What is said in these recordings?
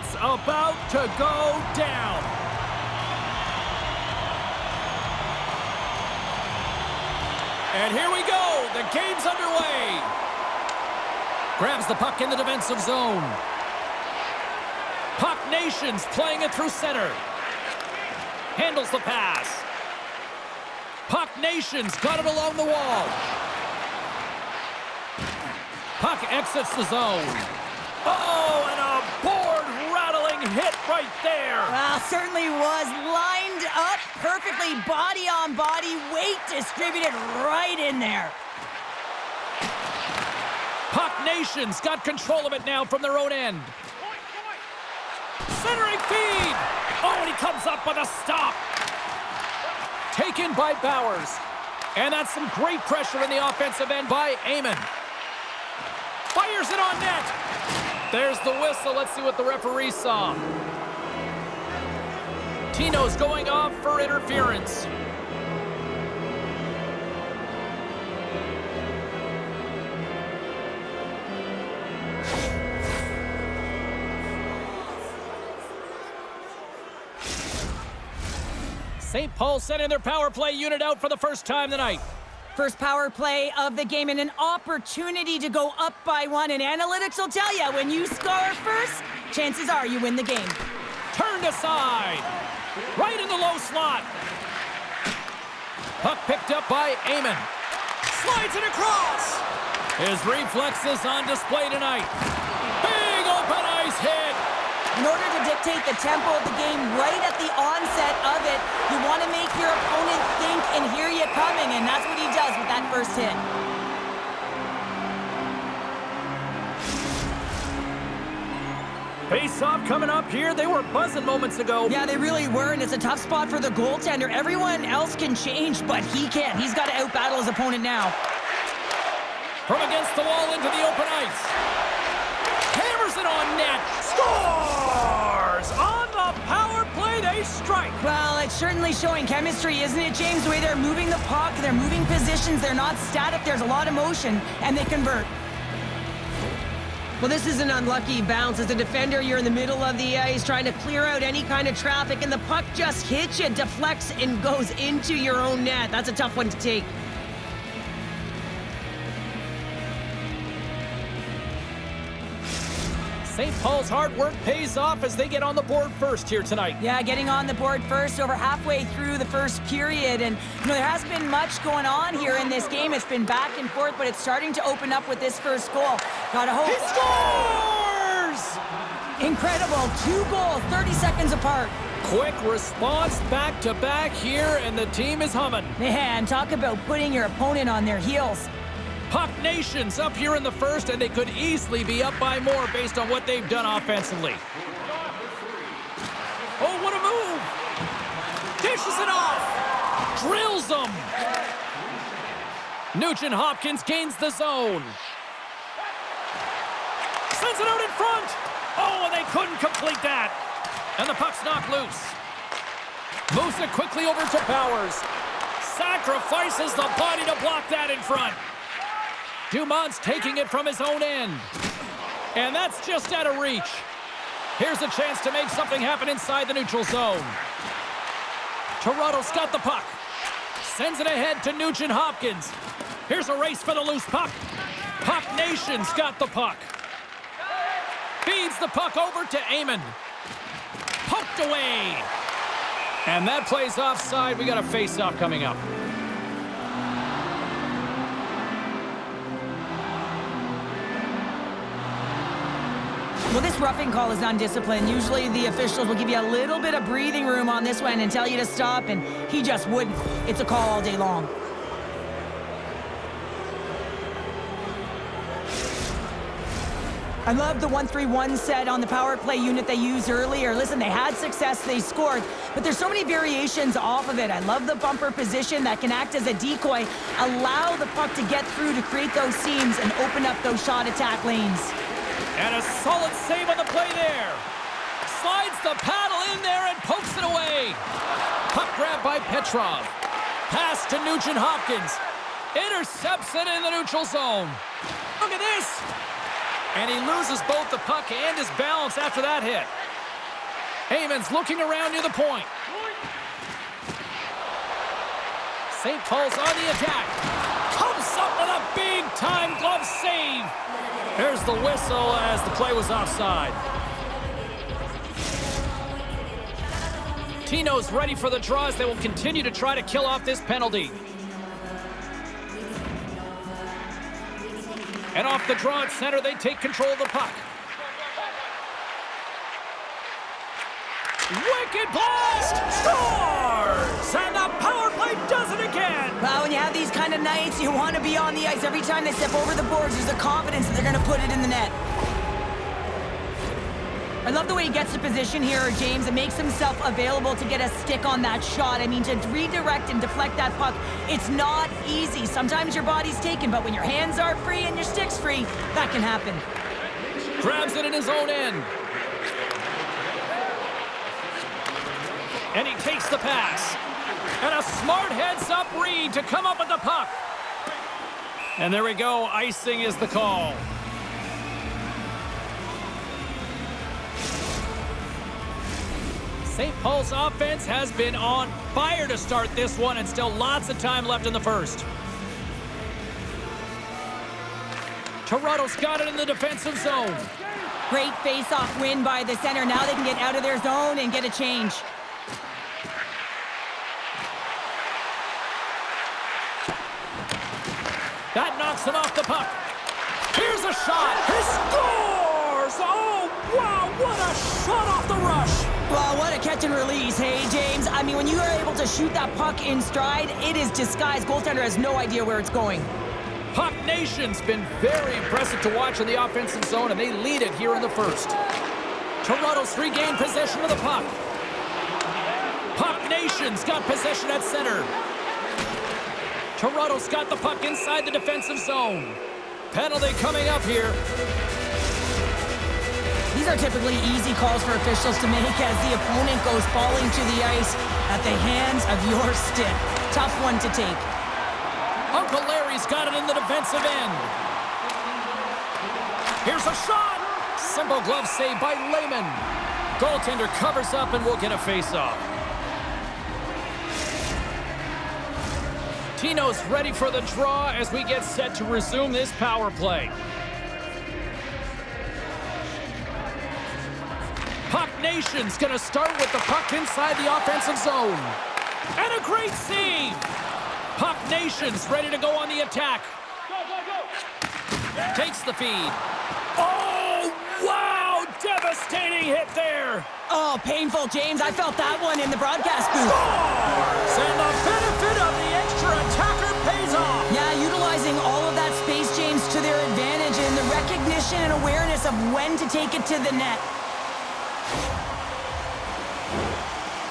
It's about to go down. And here we go. The game's underway. Grabs the puck in the defensive zone. Puck Nations playing it through center. Handles the pass. Puck Nations got it along the wall. Puck exits the zone. Oh, and a board-rattling hit right there. Well, certainly was lined up perfectly, body on body, weight distributed right in there. Puck Nations got control of it now from their own end. Centering feed. Oh, and he comes up with a stop. Taken by Bowers. And that's some great pressure in the offensive end by Amon. Fires it on net. There's the whistle. Let's see what the referee saw. Tino's going off for interference. St. Paul sending their power play unit out for the first time tonight. First power play of the game and an opportunity to go up by one. And analytics will tell you, when you score first, chances are you win the game. Turned aside. Right in the low slot. Puck picked up by Amon. Slides it across. His reflexes on display tonight. Big open ice hit. In order to dictate the tempo of the game right at the onset of it, you want to make your opponent think and hear you coming, and that's what he does with that first hit. Face-off coming up here. They were buzzing moments ago. Yeah, they really were, and it's a tough spot for the goaltender. Everyone else can change, but he can't. He's got to outbattle his opponent now. From against the wall into the open ice. Hammers it on net. Scores! On the power play, they strike. Well, it's certainly showing chemistry, isn't it, James? The way they're moving the puck, they're moving positions, they're not static, there's a lot of motion, and they convert. Well, this is an unlucky bounce. As a defender, you're in the middle of the ice trying to clear out any kind of traffic, and the puck just hits you, deflects, and goes into your own net. That's a tough one to take. St. Paul's hard work pays off as they get on the board first here tonight. Yeah, getting on the board first over halfway through the first period. And, you know, there hasn't been much going on here in this game. It's been back and forth, but it's starting to open up with this first goal. Gotta hope. He scores! Incredible. 2 goals, 30 seconds apart. Quick response back-to-back here, and the team is humming. Man, talk about putting your opponent on their heels. Puck Nations up here in the first, and they could easily be up by more based on what they've done offensively. Oh, what a move! Dishes it off! Drills them! Nugent Hopkins gains the zone. Sends it out in front! Oh, and they couldn't complete that! And the puck's knocked loose. Moves it quickly over to Bowers. Sacrifices the body to block that in front. Dumont's taking it from his own end. And that's just out of reach. Here's a chance to make something happen inside the neutral zone. Toronto's got the puck. Sends it ahead to Nugent Hopkins. Here's a race for the loose puck. Puck Nation's got the puck. Feeds the puck over to Amon. Poked away. And that plays offside. We got a face-off coming up. Well, this roughing call is undisciplined. Usually the officials will give you a little bit of breathing room on this one and tell you to stop, and he just wouldn't. It's a call all day long. I love the 1-3-1 set on the power play unit they used earlier. Listen, they had success, they scored, but there's so many variations off of it. I love the bumper position that can act as a decoy, allow the puck to get through to create those seams and open up those shot attack lanes. And a solid save on the play there. Slides the paddle in there and pokes it away. Puck grab by Petrov. Pass to Nugent Hopkins. Intercepts it in the neutral zone. Look at this. And he loses both the puck and his balance after that hit. Heyman's looking around near the point. St. Paul's on the attack. Comes up with a big-time glove save. There's the whistle as the play was offside. Tino's ready for the draw as they will continue to try to kill off this penalty. And off the draw at center, they take control of the puck. Wicked blast! Scores! And the power play does it again! Well, when you have these kind of nights, you want to be on the ice. Every time they step over the boards, there's a confidence that they're going to put it in the net. I love the way he gets the position here, James, and makes himself available to get a stick on that shot. I mean, to redirect and deflect that puck, it's not easy. Sometimes your body's taken, but when your hands are free and your stick's free, that can happen. Grabs it in his own end. And he takes the pass. And a smart heads-up read to come up with the puck. And there we go. Icing is the call. St. Paul's offense has been on fire to start this one, and still lots of time left in the first. Toronto's got it in the defensive zone. Great face-off win by the center. Now they can get out of their zone and get a change. That knocks him off the puck. Here's a shot. He scores! Oh, wow, what a shot off the rush. Well, what a catch and release, hey, James? I mean, when you are able to shoot that puck in stride, it is disguised. Goaltender has no idea where it's going. Puck Nation's been very impressive to watch in the offensive zone, and they lead it here in the first. Toronto's regained possession of the puck. Puck Nation's got possession at center. Toronto's got the puck inside the defensive zone. Penalty coming up here. These are typically easy calls for officials to make as the opponent goes falling to the ice at the hands of your stick. Tough one to take. Uncle Larry's got it in the defensive end. Here's a shot. Simple glove save by Lehman. Goaltender covers up and will get a face-off. Tino's ready for the draw as we get set to resume this power play. Puck Nation's going to start with the puck inside the offensive zone. And a great save! Puck Nation's ready to go on the attack. Takes the feed. Oh, wow! Devastating hit there! Oh, painful, James. I felt that one in the broadcast booth. Scores! And the benefit of the extra attacker pays off. Yeah, utilizing all of that space, James, to their advantage and the recognition and awareness of when to take it to the net.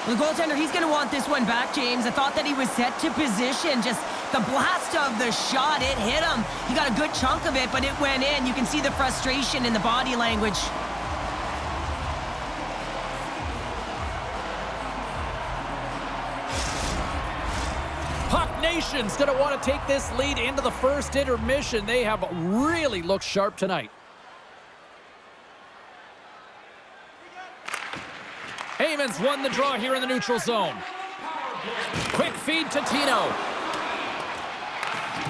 The goaltender, he's going to want this one back, James. I thought that he was set to position. Just the blast of the shot, it hit him. He got a good chunk of it, but it went in. You can see the frustration in the body language. Puck Nation's going to want to take this lead into the first intermission. They have really looked sharp tonight. Heyman's won the draw here in the neutral zone. Quick feed to Tino.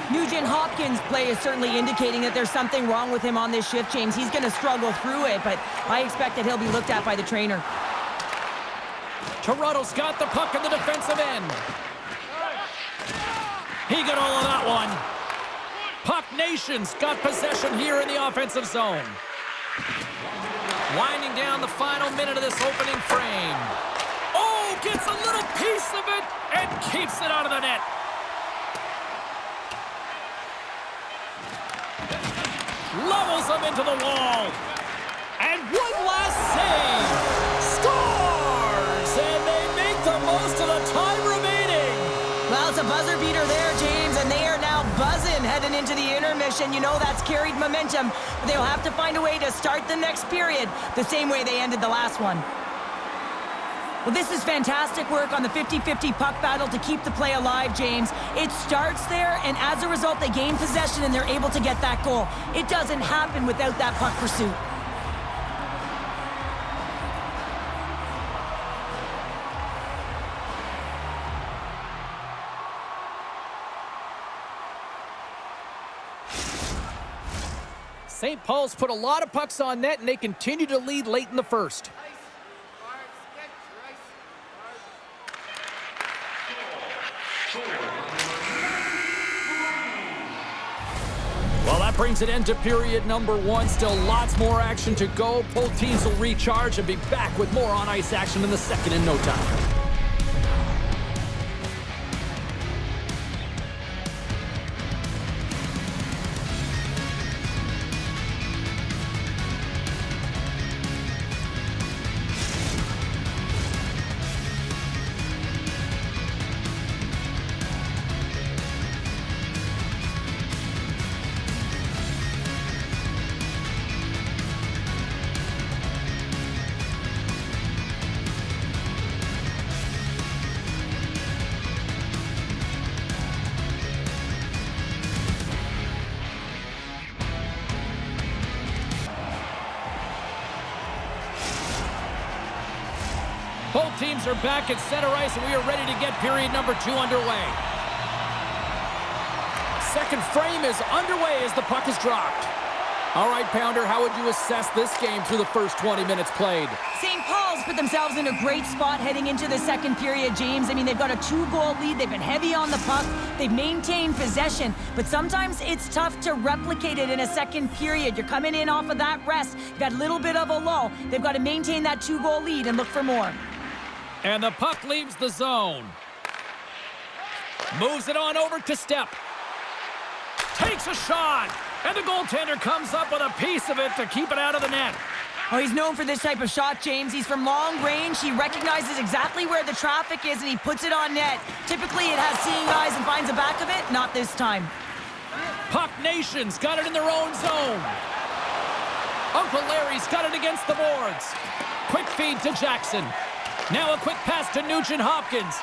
Nugent Hopkins' play is certainly indicating that there's something wrong with him on this shift, James. He's going to struggle through it, but I expect that he'll be looked at by the trainer. Toronto's got the puck in the defensive end. He got all of that one. Puck Nation's got possession here in the offensive zone. Winding down the final minute of this opening frame. Oh, gets a little piece of it and keeps it out of the net. Levels them into the wall. And one last save. Scores! And they make the most of the time remaining. Well, it's a buzzer beater there, James, and they are now buzzing heading into the intermission. You know that's carried momentum, but they'll have to find a way to start the next period the same way they ended the last one. Well, this is fantastic work on the 50-50 puck battle to keep the play alive, James. It starts there, and as a result, they gain possession and they're able to get that goal. It doesn't happen without that puck pursuit. St. Paul's put a lot of pucks on net, and they continue to lead late in the first. Well, that brings an end to period number 1. Still lots more action to go. Both teams will recharge and be back with more on-ice action in the second in no time. Both teams are back at center ice, and we are ready to get period number 2 underway. Second frame is underway as the puck is dropped. All right, Pounder, how would you assess this game through the first 20 minutes played? St. Paul's put themselves in a great spot heading into the second period, James. I mean, they've got a 2-goal lead. They've been heavy on the puck. They've maintained possession, but sometimes it's tough to replicate it in a second period. You're coming in off of that rest. You've got a little bit of a lull. They've got to maintain that 2-goal lead and look for more. And the puck leaves the zone. Moves it on over to Step. Takes a shot. And the goaltender comes up with a piece of it to keep it out of the net. Oh, he's known for this type of shot, James. He's from long range. He recognizes exactly where the traffic is, and he puts it on net. Typically, it has seeing eyes and finds the back of it. Not this time. Puck Nation's got it in their own zone. Uncle Larry's got it against the boards. Quick feed to Jackson. Now a quick pass to Nugent-Hopkins.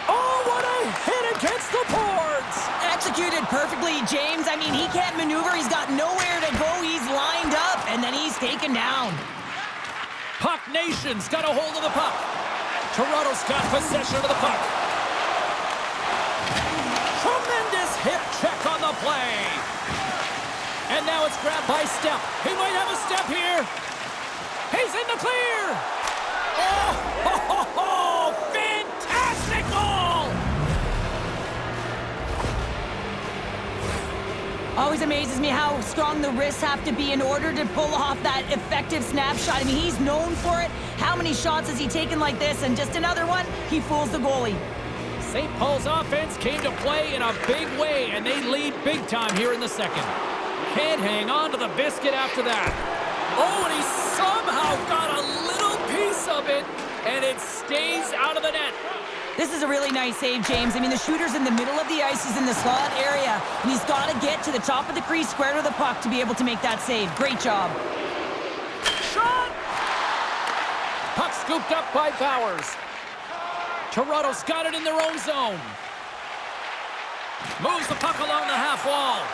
Oh, what a hit against the boards! Executed perfectly, James. I mean, he can't maneuver. He's got nowhere to go. He's lined up, and then he's taken down. Puck Nation's got a hold of the puck. Toronto's got possession of the puck. Tremendous hip check on the play. And now it's grabbed by Step. He might have a step here. He's in the clear! Oh, ho, ho, ho! Fantastic goal! Always amazes me how strong the wrists have to be in order to pull off that effective snapshot. I mean, he's known for it. How many shots has he taken like this? And just another one, he fools the goalie. St. Paul's offense came to play in a big way, and they lead big time here in the second. Can't hang on to the biscuit after that. Oh, and he somehow got a little piece of it, and it stays out of the net. This is a really nice save, James. I mean, the shooter's in the middle of the ice. He's in the slot area, and he's got to get to the top of the crease, square to the puck, to be able to make that save. Great job. Shot! Puck scooped up by Bowers. Toronto's got it in their own zone. Moves the puck along the half wall.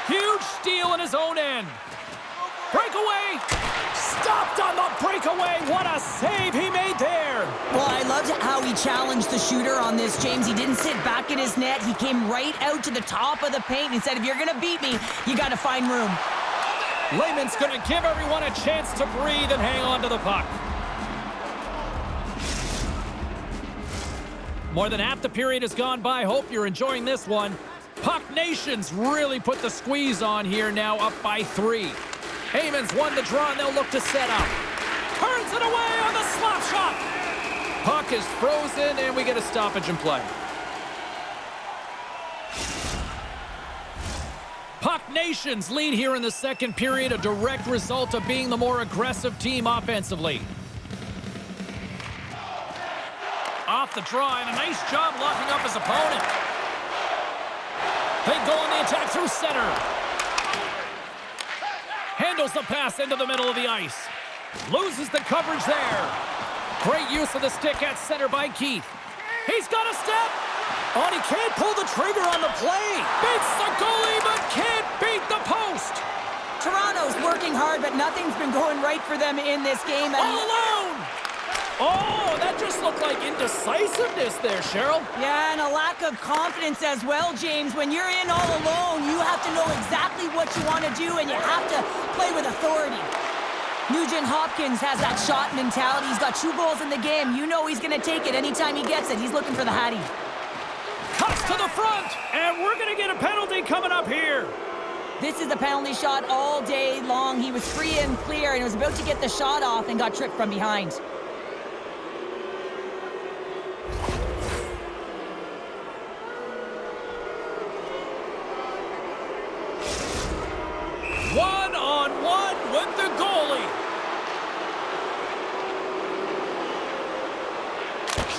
Huge steal in his own end. Breakaway! Stopped on the breakaway! What a save he made there! Well, I loved how he challenged the shooter on this, James. He didn't sit back in his net. He came right out to the top of the paint and said, if you're going to beat me, you got to find room. Lehman's going to give everyone a chance to breathe and hang on to the puck. More than half the period has gone by. Hope you're enjoying this one. Puck Nation's really put the squeeze on here, now up by 3. Heyman's won the draw, and they'll look to set up. Turns it away on the slap shot. Puck is frozen, and we get a stoppage in play. Puck Nation's lead here in the second period, a direct result of being the more aggressive team offensively. Off the draw, and a nice job locking up his opponent. They go on the attack through center. Handles the pass into the middle of the ice. Loses the coverage there. Great use of the stick at center by Keith. He's got a step. Oh, and he can't pull the trigger on the play. Beats the goalie, but can't beat the post. Toronto's working hard, but nothing's been going right for them in this game. All alone. Oh, that just looked like indecisiveness there, Cheryl. Yeah, and a lack of confidence as well, James. When you're in all alone, you have to know exactly what you want to do, and you have to play with authority. Nugent Hopkins has that shot mentality. He's got 2 goals in the game. You know he's going to take it anytime he gets it. He's looking for the Hattie. Cuts to the front, and we're going to get a penalty coming up here. This is the penalty shot all day long. He was free and clear, and was about to get the shot off and got tripped from behind. One-on-one with the goalie.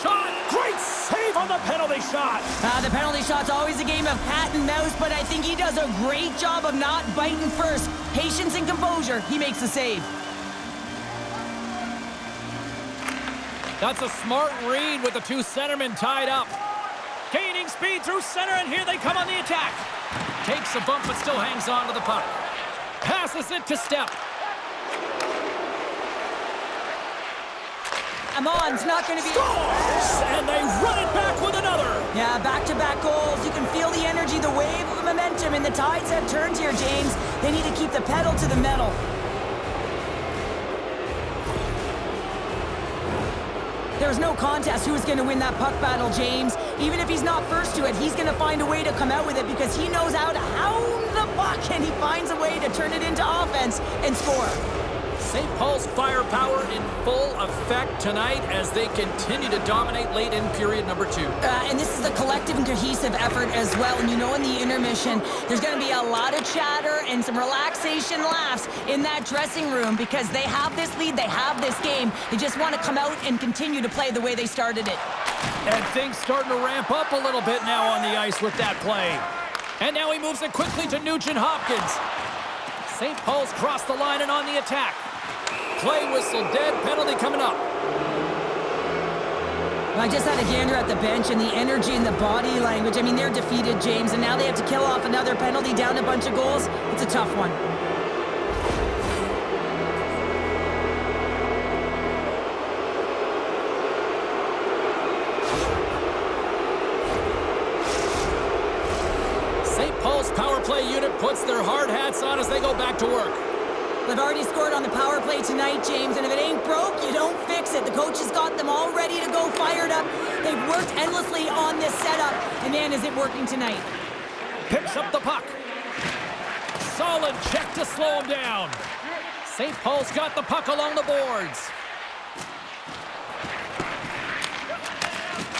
Shot, great save on the penalty shot. The penalty shot's always a game of cat and mouse, but I think he does a great job of not biting first. Patience and composure, he makes the save. That's a smart read with the 2 centermen tied up. Gaining speed through center, and here they come on the attack. Takes a bump, but still hangs on to the puck. Passes it to Step. Amon's not going to be... Scores! And they run it back with another. Yeah, back-to-back goals. You can feel the energy, the wave of momentum, and the tides have turned here, James. They need to keep the pedal to the metal. There's no contest who's going to win that puck battle, James. Even if he's not first to it, he's going to find a way to come out with it because he knows how to hound the puck, and he finds a way to turn it into offense and score. St. Paul's firepower in full effect tonight as they continue to dominate late in period number 2. And this is a collective and cohesive effort as well. And you know in the intermission, there's going to be a lot of chatter and some relaxation laughs in that dressing room because they have this lead, they have this game. They just want to come out and continue to play the way they started it. And things starting to ramp up a little bit now on the ice with that play. And now he moves it quickly to Nugent Hopkins. St. Paul's crossed the line and on the attack. Play whistle dead, penalty coming up. I just had a gander at the bench and the energy and the body language. I mean, they're defeated, James, and now they have to kill off another penalty, down a bunch of goals. It's a tough one. St. Paul's power play unit puts their hard hats on as they go back to work. They've already scored on the power play tonight, James, and if it ain't broke, you don't fix it. The coach has got them all ready to go, fired up. They've worked endlessly on this setup, and man, is it working tonight. Picks up the puck. Solid check to slow him down. St. Paul's got the puck along the boards.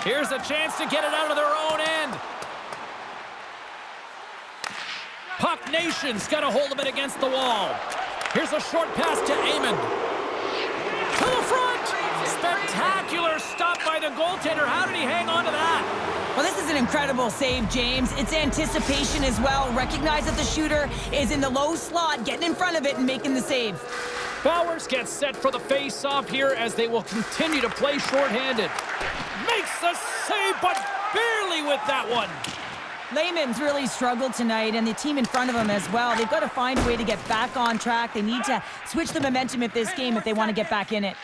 Here's a chance to get it out of their own end. Puck Nation's got a hold of it against the wall. Here's a short pass to Amon. To the front! Spectacular stop by the goaltender. How did he hang on to that? Well, this is an incredible save, James. It's anticipation as well. Recognize that the shooter is in the low slot, getting in front of it and making the save. Bowers gets set for the face-off here as they will continue to play shorthanded. Makes the save, but barely with that one. Lehman's really struggled tonight, and the team in front of him as well. They've got to find a way to get back on track. They need to switch the momentum of this game if they want to get back in it.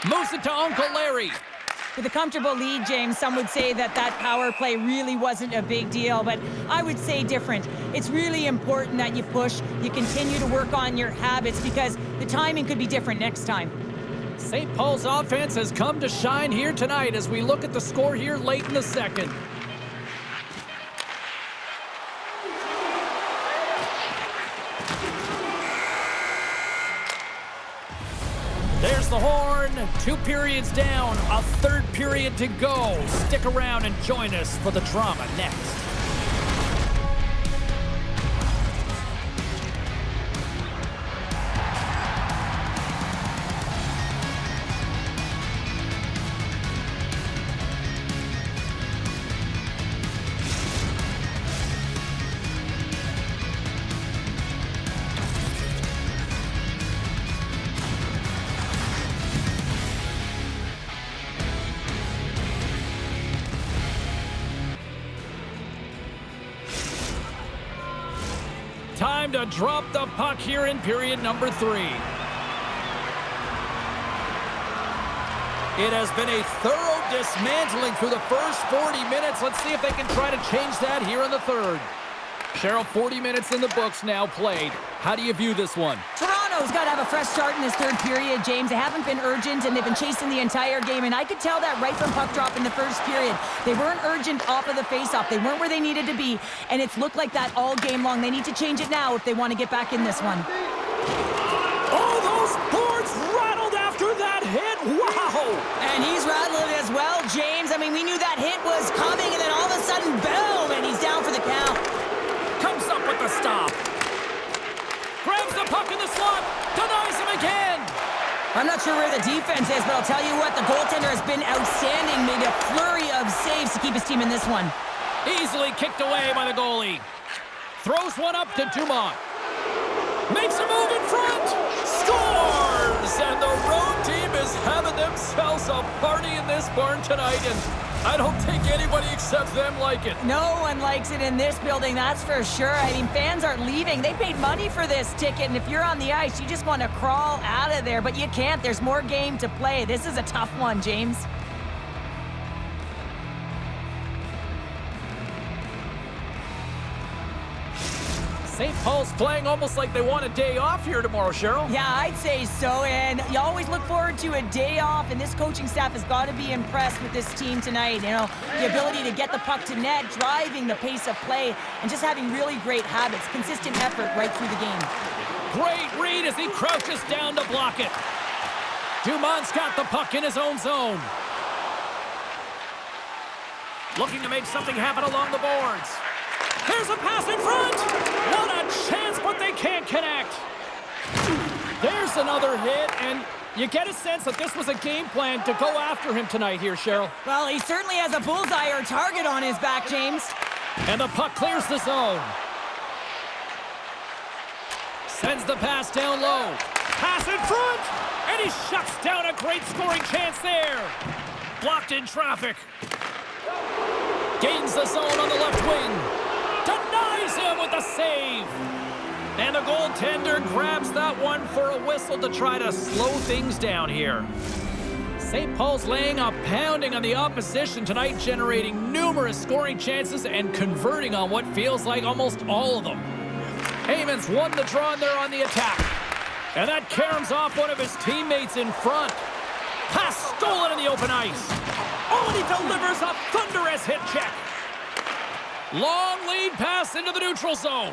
Moves it to Uncle Larry. With a comfortable lead, James, some would say that power play really wasn't a big deal, but I would say different. It's really important that you push, you continue to work on your habits because the timing could be different next time. St. Paul's offense has come to shine here tonight as we look at the score here late in the second. There's the horn. 2 periods down, a 3rd period to go. Stick around and join us for the drama next. Time to drop the puck here in period number 3. It has been a thorough dismantling through the first 40 minutes. Let's see if they can try to change that here in the third. Cheryl, 40 minutes in the books now played. How do you view this one? Toronto's got to have a fresh start in this third period, James. They haven't been urgent, and they've been chasing the entire game, and I could tell that right from puck drop in the first period. They weren't urgent off of the faceoff. They weren't where they needed to be, and it's looked like that all game long. They need to change it now if they want to get back in this one. Oh, those boards rattled after that hit. Wow! And he's rattling as well, James. I mean, we knew that hit was coming, and then all of a sudden, boom, and he's down for the count. Comes up with the stop. Grabs the puck in the slot. Denies him again. I'm not sure where the defense is, but I'll tell you what, the goaltender has been outstanding. Made a flurry of saves to keep his team in this one. Easily kicked away by the goalie. Throws one up to Dumont. Makes a move in front. Scores! And the road team is having themselves a party in this barn tonight, and I don't think anybody except them like it. No one likes it in this building, that's for sure. I mean, fans are leaving. They paid money for this ticket, and if you're on the ice, you just want to crawl out of there, but you can't. There's more game to play. This is a tough one, James. St. Paul's playing almost like they want a day off here tomorrow, Cheryl. Yeah, I'd say so, and you always look forward to a day off, and this coaching staff has got to be impressed with this team tonight. You know, the ability to get the puck to net, driving the pace of play, and just having really great habits, consistent effort right through the game. Great read as he crouches down to block it. Dumont's got the puck in his own zone. Looking to make something happen along the boards. Here's a pass in front! What a chance, but they can't connect! There's another hit, and you get a sense that this was a game plan to go after him tonight here, Cheryl. Well, he certainly has a bullseye or target on his back, James. And the puck clears the zone. Sends the pass down low. Pass in front! And he shuts down a great scoring chance there. Blocked in traffic. Gains the zone on the left wing. Denies him with the save. And the goaltender grabs that one for a whistle to try to slow things down here. St. Paul's laying a pounding on the opposition tonight, generating numerous scoring chances and converting on what feels like almost all of them. Heyman's won the draw and they're on the attack. And that caroms off one of his teammates in front. Pass stolen in the open ice. Oh, and he delivers a thunderous hit check. Long lead pass into the neutral zone.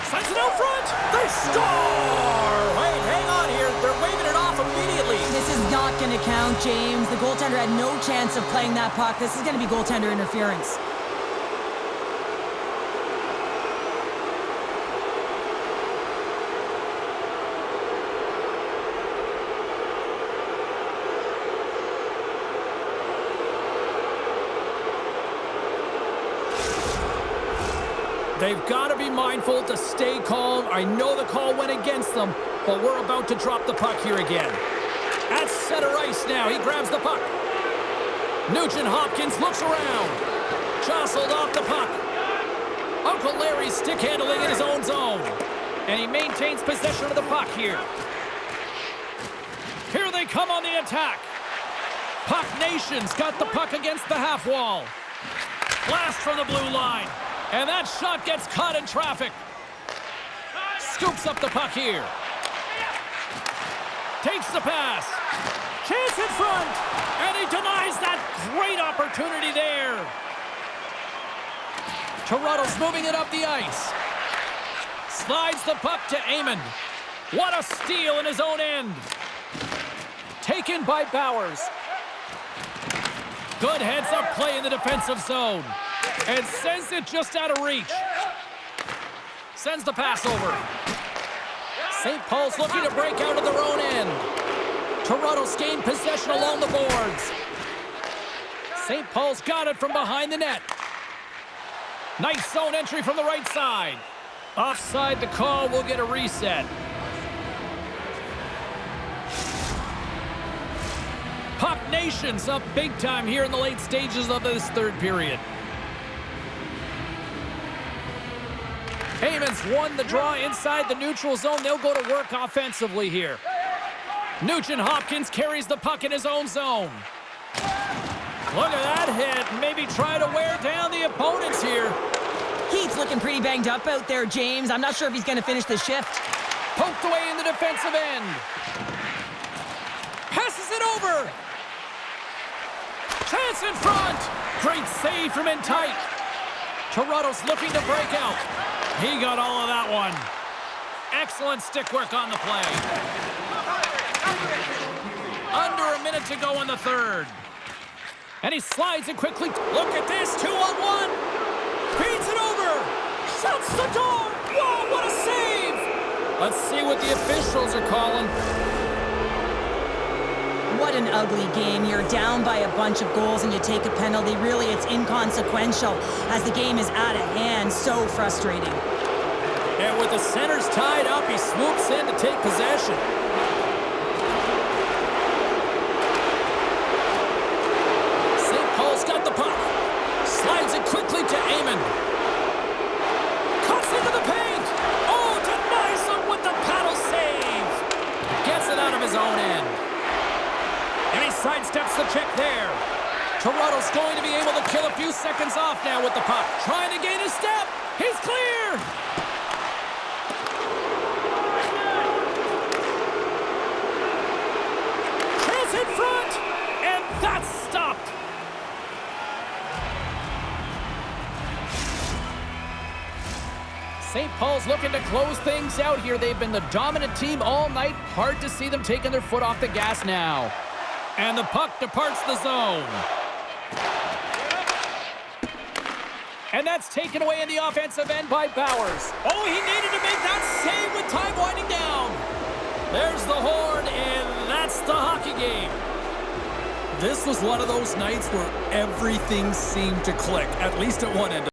Sends it out front. They score! Wait, hang on here. They're waving it off immediately. This is not going to count, James. The goaltender had no chance of playing that puck. This is going to be goaltender interference. They've got to be mindful to stay calm. I know the call went against them, but we're about to drop the puck here again. At center ice now, he grabs the puck. Nugent Hopkins looks around. Jostled off the puck. Uncle Larry's stick handling in his own zone. And he maintains possession of the puck here. Here they come on the attack. Puck Nation's got the puck against the half wall. Blast from the blue line. And that shot gets caught in traffic. Scoops up the puck here. Takes the pass. Chance in front. And he denies that great opportunity there. Toronto's moving it up the ice. Slides the puck to Amon. What a steal in his own end. Taken by Bowers. Good heads-up play in the defensive zone. And sends it just out of reach. Sends the pass over. St. Paul's looking to break out of their own end. Toronto's gained possession along the boards. St. Paul's got it from behind the net. Nice zone entry from the right side. Offside the call, will get a reset. Puck Nation's up big time here in the late stages of this third period. Heyman's won the draw inside the neutral zone. They'll go to work offensively here. Nugent-Hopkins carries the puck in his own zone. Look at that hit. Maybe try to wear down the opponents here. Heat's looking pretty banged up out there, James. I'm not sure if he's going to finish the shift. Poked away in the defensive end. Passes it over. Chance in front. Great save from in tight. Toronto's looking to break out. He got all of that one. Excellent stick work on the play. Under a minute to go in the third. And he slides it quickly. Look at this, 2-on-1. Feeds it over. Shuts the door. Whoa, what a save. Let's see what the officials are calling. What an ugly game. You're down by a bunch of goals and you take a penalty. Really, it's inconsequential as the game is out of hand. So frustrating. And with the centers tied up, he swoops in to take possession. St. Paul's got the puck. Slides it quickly to Amon. Cuts into the paint. Oh, denies him with the paddle save. Gets it out of his own end. And he sidesteps the check there. Toronto's going to be able to kill a few seconds off now with the puck. Trying to gain a step. He's clear. Chance in front. And that's stopped. St. Paul's looking to close things out here. They've been the dominant team all night. Hard to see them taking their foot off the gas now. And the puck departs the zone. And that's taken away in the offensive end by Bowers. Oh, he needed to make that save with time winding down. There's the horn, and that's the hockey game. This was one of those nights where everything seemed to click, at least at one end.